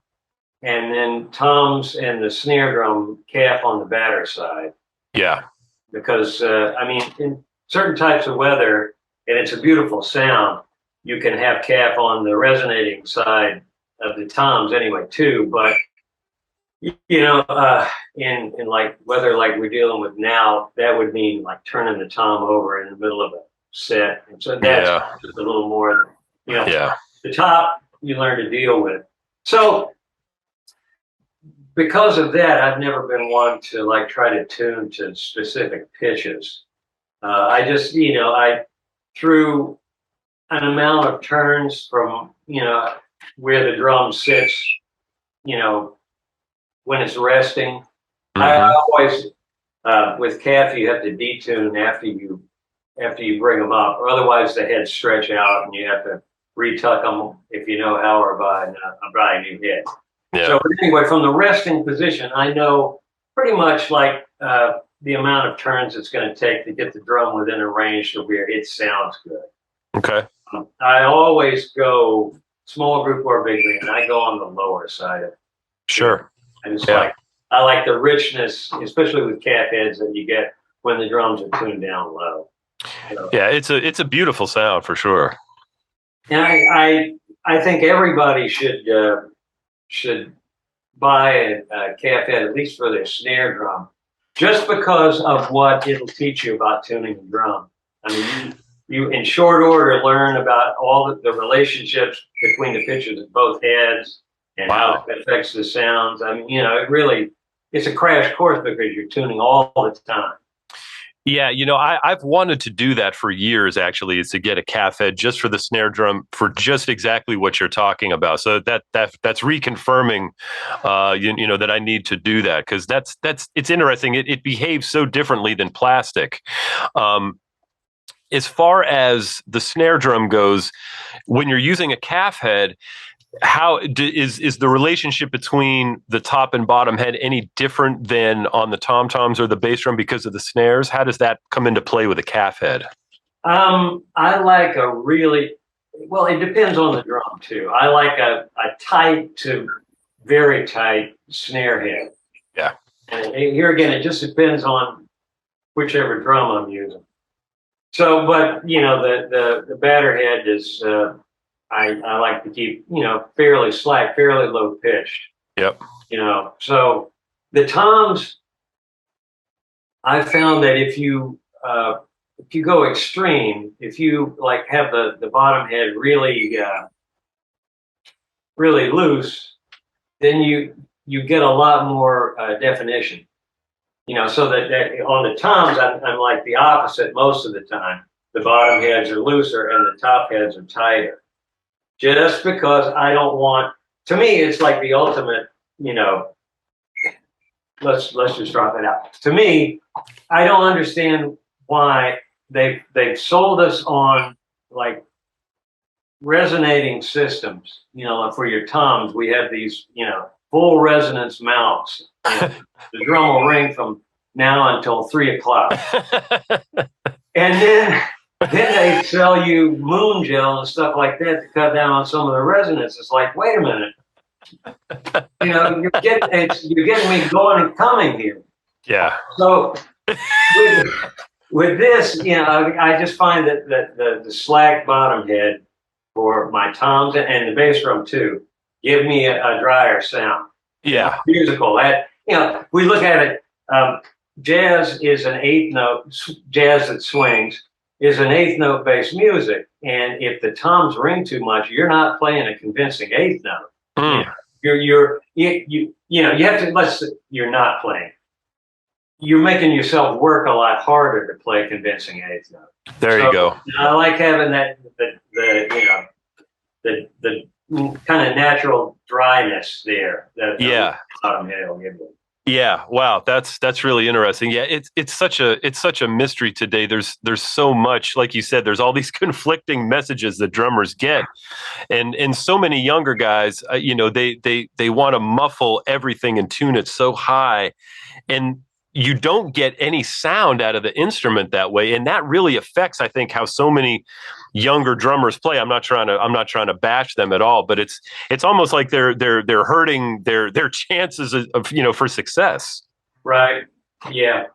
and then toms and the snare drum calf on the batter side. Yeah. Because, in certain types of weather, and it's a beautiful sound, you can have calf on the resonating side of the toms anyway, too. But in like weather like we're dealing with now, that would mean like turning the tom over in the middle of a set. And so that's just a little more, the top you learn to deal with. So because of that, I've never been one to like try to tune to specific pitches. I just, through an amount of turns from, where the drum sits, when it's resting. Mm-hmm. I always, with calf, you have to detune after you bring them up, or otherwise the heads stretch out and you have to retuck them, if you know how, or buy a new head. Yeah. So anyway, from the resting position, I know pretty much like the amount of turns it's going to take to get the drum within a range to where it sounds good. Okay. I always go small group or big band. I go on the lower side of it. Sure. And it's I like the richness, especially with calf heads, that you get when the drums are tuned down low. So, yeah, it's a beautiful sound for sure. And I think everybody should buy a calf head, at least for their snare drum, just because of what it'll teach you about tuning the drum. I mean, you in short order learn about all the relationships between the pitches of both heads and how it affects the sounds. I mean, it's a crash course because you're tuning all the time. Yeah, I've wanted to do that for years, actually, is to get a calf head just for the snare drum for just exactly what you're talking about. So that's reconfirming, that I need to do that, because it's interesting. It behaves so differently than plastic. As far as the snare drum goes, when you're using a calf head, how is the relationship between the top and bottom head any different than on the tom-toms or the bass drum because of the snares? How does that come into play with a calf head? I like it depends on the drum too. I like a tight to very tight snare head. Yeah. And here again, it just depends on whichever drum I'm using. So, but the batter head is, I like to keep, fairly slack, fairly low pitched. Yep. So the toms, I found that if you go extreme, if you like have the bottom head really, really loose, then you get a lot more definition. So that on the toms, I'm like the opposite most of the time. The bottom heads are looser and the top heads are tighter. Just because I don't want, to me, it's like the ultimate, let's just drop it out. To me, I don't understand why they've sold us on like resonating systems. For your toms, we have these, full resonance mounts. The drum will ring from now until 3 o'clock. And then they sell you moon gel and stuff like that to cut down on some of the resonance. It's like, wait a minute. You're getting me going and coming here. Yeah. So with this, I just find that the slack bottom head for my toms and the bass drum too give me a drier sound. Yeah. Musical. We look at it. Jazz is an eighth note. Jazz that swings is an eighth note based music, and if the toms ring too much, you're not playing a convincing eighth note. Mm. You have to. You're not playing. you're making yourself work a lot harder to play convincing eighth note. There you go. I like having that the kind of natural dryness there that bottom head will give you. Yeah, wow, that's really interesting. Yeah, it's such a mystery today. There's so much, like you said, there's all these conflicting messages that drummers get, and so many younger guys, they want to muffle everything and tune it so high, and you don't get any sound out of the instrument that way, and that really affects, I think, how so many younger drummers play. I'm not trying to bash them at all, but it's almost like they're hurting their chances of for success. Right. Yeah.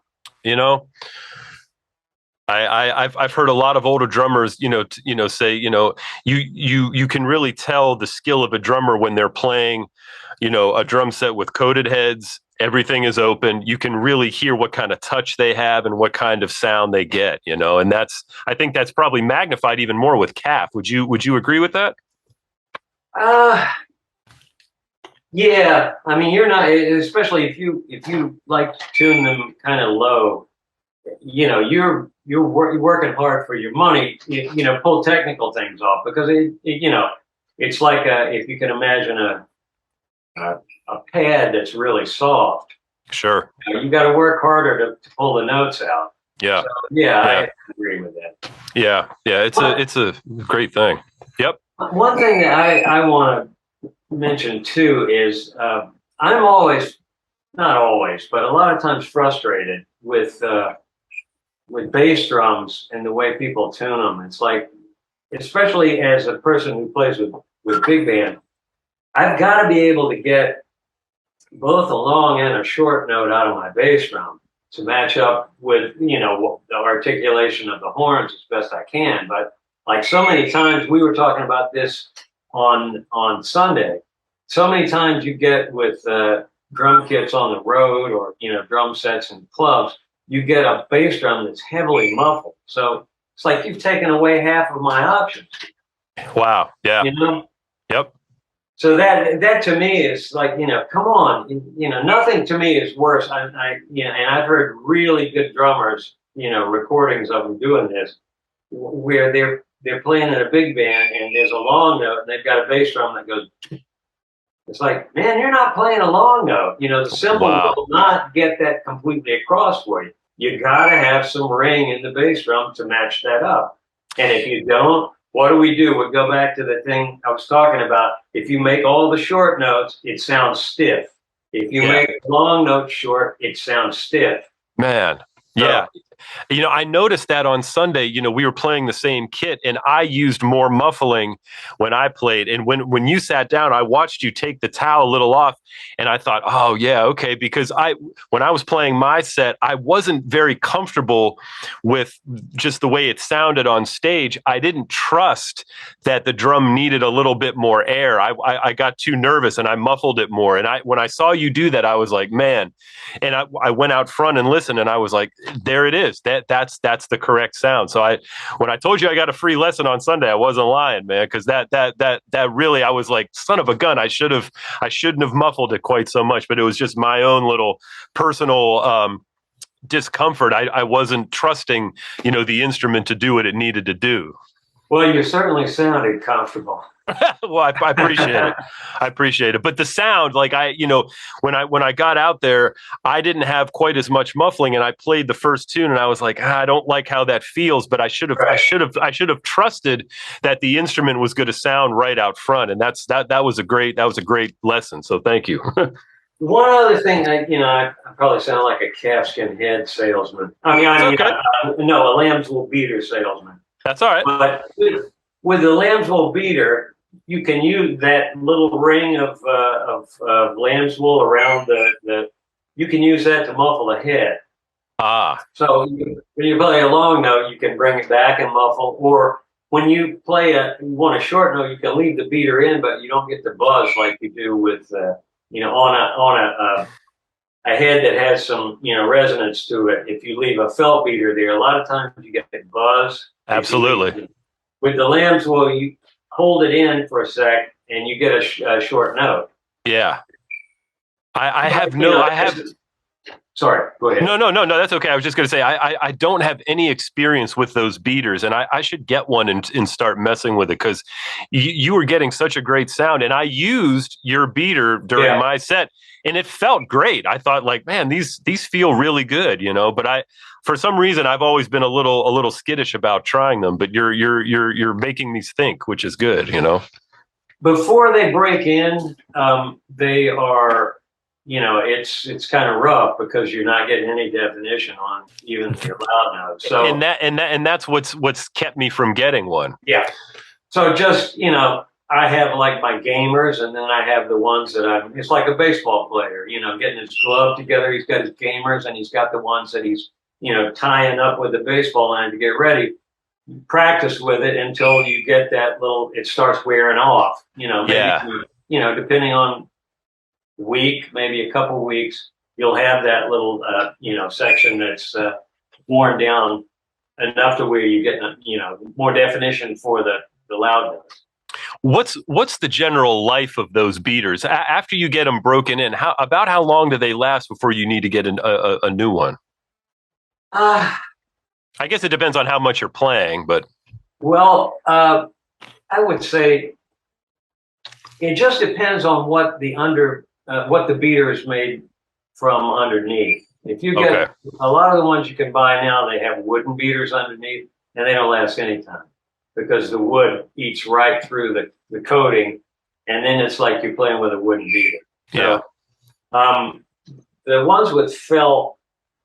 I've heard a lot of older drummers, say, you can really tell the skill of a drummer when they're playing, a drum set with coated heads. Everything is open. You can really hear what kind of touch they have and what kind of sound they get, and I think that's probably magnified even more with calf. Would you agree with that? Yeah. I mean, you're not, especially if you like to tune them kind of low, you're working hard for your money, pull technical things off, because it's like if you can imagine a pad that's really soft. Sure. You got to work harder to pull the notes out. Yeah. So, I agree with that. Yeah. Yeah. It's a great thing. Yep. One thing that I want to mention too is I'm always, not always, but a lot of times frustrated with bass drums and the way people tune them. It's like, especially as a person who plays with big band, I've got to be able to get both a long and a short note out of my bass drum to match up with, the articulation of the horns as best I can. But like so many times, we were talking about this on Sunday, so many times you get with drum kits on the road or, drum sets in clubs, you get a bass drum that's heavily muffled. So it's like you've taken away half of my options. Wow. Yeah. Yep. So that to me is like, come on, nothing to me is worse. And I've heard really good drummers, recordings of them doing this, where they're playing in a big band and there's a long note and they've got a bass drum that goes. It's like, man, you're not playing a long note. The cymbal will not get that completely across for you. You got to have some ring in the bass drum to match that up. And if you don't, what do? We go back to the thing I was talking about. If you make all the short notes, it sounds stiff. If you make long notes short, it sounds stiff. Man, yeah. I noticed that on Sunday, we were playing the same kit and I used more muffling when I played. And when you sat down, I watched you take the towel a little off and I thought, oh yeah, okay. Because when I was playing my set, I wasn't very comfortable with just the way it sounded on stage. I didn't trust that the drum needed a little bit more air. I got too nervous and I muffled it more. And when I saw you do that, I was like, man. And I went out front and listened and I was like, there it is. That's the correct sound. So when I told you I got a free lesson on Sunday, I wasn't lying, man, because that really, I was like, son of a gun, I shouldn't have muffled it quite so much, but it was just my own little personal discomfort. I wasn't trusting, the instrument to do what it needed to do. Well, you certainly sounded comfortable. Well, I appreciate it. I appreciate it. But the sound, like when I got out there, I didn't have quite as much muffling, and I played the first tune, and I was like, I don't like how that feels. But I should have trusted that the instrument was going to sound right out front, and that was a great lesson. So thank you. One other thing, I probably sound like a calfskin head salesman. No, a lamb's wool beater salesman. That's all right. But with the lamb's wool beater, you can use that little ring of lamb's wool around you can use that to muffle the head. So when you play a long note, you can bring it back and muffle. Or when you want a short note, you can leave the beater in, but you don't get the buzz like you do with on a head that has some resonance to it. If you leave a felt beater there, a lot of times you get the buzz. Absolutely. With the lamb's wool, you hold it in for a sec and you get a short note. Yeah. Sorry, go ahead. No. That's okay. I was just going to say I don't have any experience with those beaters, and I should get one and start messing with it because you were getting such a great sound, and I used your beater during my set, and it felt great. I thought, like, man, these feel really good, But for some reason, I've always been a little skittish about trying them. But you're making me think, which is good, Before they break in, they are. It's kind of rough because you're not getting any definition on even your loud notes. So and that's what's kept me from getting one. Yeah. So just I have like my gamers, and then I have the ones that it's like a baseball player, getting his glove together. He's got his gamers, and he's got the ones that he's tying up with the baseball line to get ready. You practice with it until you get that it starts wearing off. Maybe, depending on week, maybe a couple weeks, you'll have that little section that's worn down enough to where you get more definition for the loudness. What's the general life of those beaters after you get them broken in? About how long do they last before you need to get a new one? I guess it depends on how much you're playing, but I would say it just depends on what the beater is made from underneath. If you get a lot of the ones you can buy now, they have wooden beaters underneath, and they don't last any time because the wood eats right through the coating, and then it's like you're playing with a wooden beater. So, the ones with felt,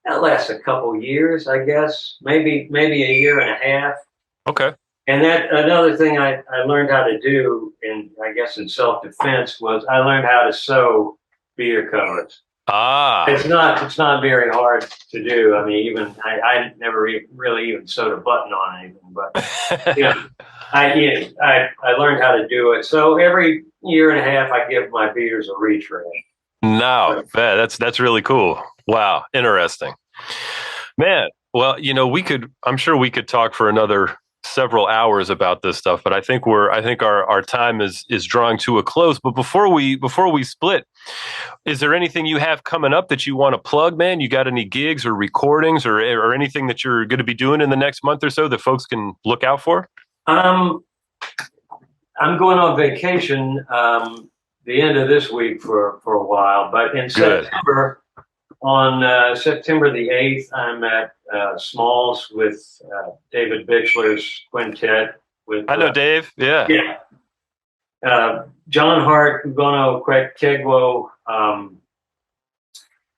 that lasts a couple years, I guess, maybe a year and a half. Okay. And that another thing I learned how to do, in self-defense, was I learned how to sew beater covers. It's not very hard to do. I mean, even I never really even sewed a button on anything, but I learned how to do it. So every year and a half, I give my beaters a retread. No, that's really cool. Wow, interesting, man. Well, I'm sure we could talk for another several hours about this stuff, but I think our time is drawing to a close. But before we split, is there anything you have coming up that you want to plug, man? You got any gigs or recordings or anything that you're going to be doing in the next month or so that folks can look out for? I'm going on vacation the end of this week for a while, but in September, on September the 8th, I'm at Smalls with David Bixler's quintet. I know Dave. Yeah. John Hart, Ugono Kegwo,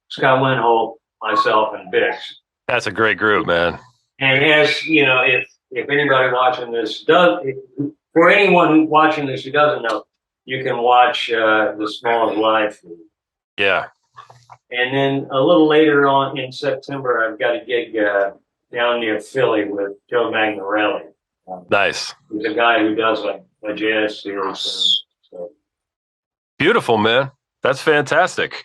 Scott Winholt, myself, and Bix. That's a great group, man. And as if anybody watching this for anyone watching this who doesn't know, you can watch the Smalls live. Yeah. And then a little later on in September, I've got a gig down near Philly with Joe Magnarelli. Nice. He's a guy who does a jazz series. So. Beautiful, man. That's fantastic.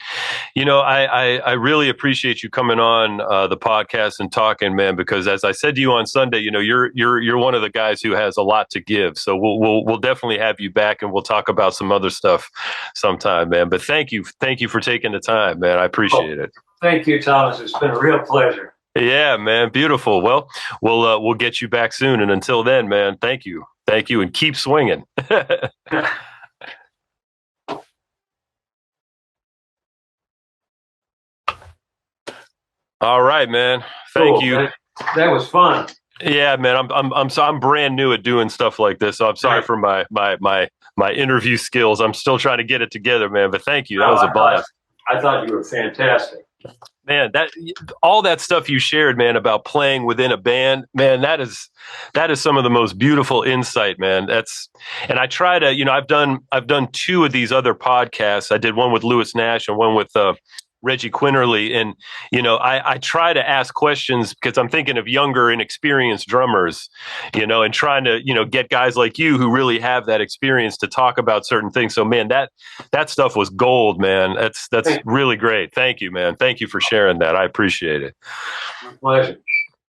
I really appreciate you coming on the podcast and talking, man, because as I said to you on Sunday, you're one of the guys who has a lot to give. So we'll definitely have you back, and we'll talk about some other stuff sometime, man. But thank you for taking the time, man. I appreciate it. Thank you, Thomas. It's been a real pleasure. Yeah, man. Beautiful. Well, we'll get you back soon. And until then, man, thank you, and keep swinging. All right, man. Thank you. That was fun. Yeah, man. I'm brand new at doing stuff like this, so I'm sorry for my interview skills. I'm still trying to get it together, man. But thank you. That was a blast. I thought you were fantastic. Man, all that stuff you shared, man, about playing within a band, man, that is some of the most beautiful insight, man. And I try to, I've done two of these other podcasts. I did one with Lewis Nash and one with Reggie Quinterly. And, I try to ask questions because I'm thinking of younger, inexperienced drummers, and trying to, get guys like you who really have that experience to talk about certain things. So, man, that stuff was gold, man. That's really great. Thank you, man. Thank you for sharing that. I appreciate it. My pleasure.